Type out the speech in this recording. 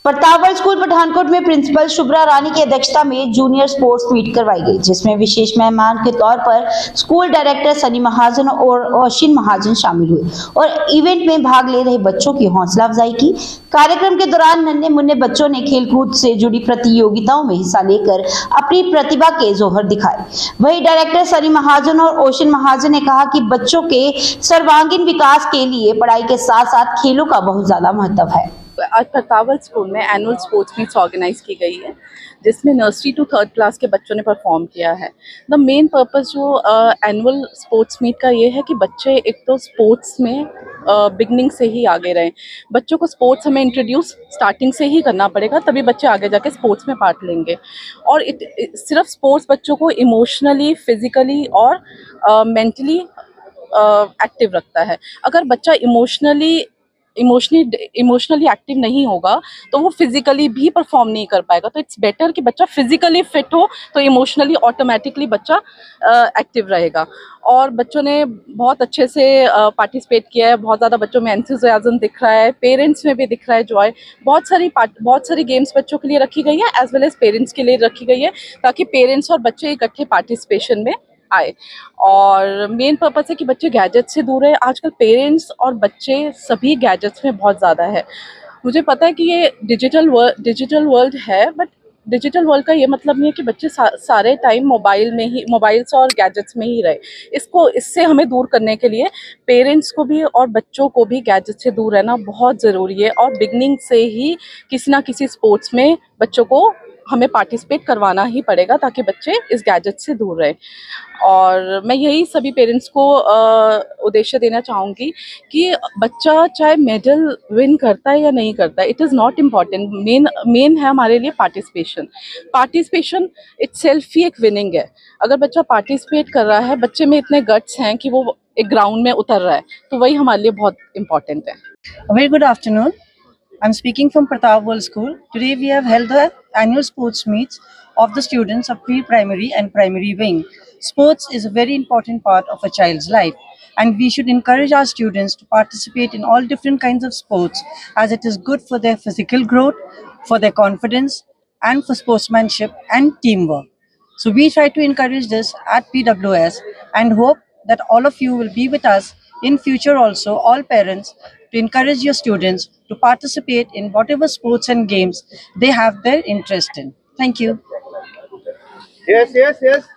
Pratapgarh school Pathankot में principal Shubhra रानी की अध्यक्षता में जूनियर स्पोर्ट्स मीट करवाई गई, जिसमें विशेष मेहमान के तौर पर स्कूल डायरेक्टर सनी महाजन और अश्विन महाजन शामिल हुए और इवेंट में भाग ले रहे बच्चों की हौसला अफजाई की। कार्यक्रम के दौरान नन्हे मुन्ने बच्चों ने खेलकूद से जुड़ी प्रतियोगिताओं में हिस्सा लेकर अपनी प्रतिभा के जोहर दिखाए। वहीं डायरेक्टर सनी महाजन और अश्विन महाजन ने कहा कि बच्चों के सर्वांगीण विकास के लिए पढ़ाई के साथ साथ खेलों का बहुत ज्यादा महत्व है। आज प्रतापगढ़ स्कूल में एनुअल स्पोर्ट्स मीट्स ऑर्गेनाइज की गई है, जिसमें नर्सरी टू थर्ड क्लास के बच्चों ने परफॉर्म किया है। द मेन पर्पस जो एनुअल स्पोर्ट्स मीट का ये है कि बच्चे एक तो स्पोर्ट्स में बिगनिंग से ही आगे रहें। बच्चों को स्पोर्ट्स हमें इंट्रोड्यूस स्टार्टिंग से ही करना पड़ेगा, तभी बच्चे आगे जाके स्पोर्ट्स में पार्ट लेंगे। और सिर्फ स्पोर्ट्स बच्चों को इमोशनली, फिजिकली और मेंटली एक्टिव रखता है। अगर बच्चा इमोशनली एक्टिव नहीं होगा तो वो फिजिकली भी परफॉर्म नहीं कर पाएगा। तो इट्स बेटर कि बच्चा फिजिकली फिट हो तो इमोशनली ऑटोमेटिकली बच्चा एक्टिव रहेगा। और बच्चों ने बहुत अच्छे से पार्टिसिपेट किया है। बहुत ज़्यादा बच्चों में एंथुसियाज्म दिख रहा है, पेरेंट्स में भी दिख रहा है जॉय। बहुत सारी गेम्स बच्चों के लिए रखी गई है, एज वेल एज पेरेंट्स के लिए रखी गई है, ताकि पेरेंट्स और बच्चे इकट्ठे पार्टिसिपेशन में आए। और मेन पर्पस है कि बच्चे गैजेट से दूर रहे। आजकल पेरेंट्स और बच्चे सभी गैजेट्स में बहुत ज़्यादा है। मुझे पता है कि ये डिजिटल वर्ल्ड है, बट डिजिटल वर्ल्ड का ये मतलब नहीं है कि बच्चे सारे टाइम मोबाइल्स और गैजेट्स में ही रहे। इससे हमें दूर करने के लिए पेरेंट्स को भी और बच्चों को भी गैजेट से दूर रहना बहुत ज़रूरी है। और बिगनिंग से ही किसी ना किसी स्पोर्ट्स में बच्चों को हमें पार्टिसिपेट करवाना ही पड़ेगा, ताकि बच्चे इस गैजेट से दूर रहें। और मैं यही सभी पेरेंट्स को उद्देश्य देना चाहूँगी कि बच्चा चाहे मेडल विन करता है या नहीं करता है, it is not important. Main है हमारे लिए पार्टिसिपेशन इटसेल्फ ही एक विनिंग है। अगर बच्चा पार्टिसिपेट कर रहा है, बच्चे में इतने गट्स हैं कि वो एक ग्राउंड में उतर रहा है, तो वही हमारे लिए बहुत इम्पॉर्टेंट है। Very good afternoon. I'm speaking from Pratapgarh School. Today we have held the annual sports meets of the students of pre-primary and primary wing. Sports is a very important part of a child's life, and we should encourage our students to participate in all different kinds of sports, as it is good for their physical growth, for their confidence, and for sportsmanship and teamwork. So we try to encourage this at PWS and hope that all of you will be with us in future also, all parents, to encourage your students to participate in whatever sports and games they have their interest in. Thank you. Yes.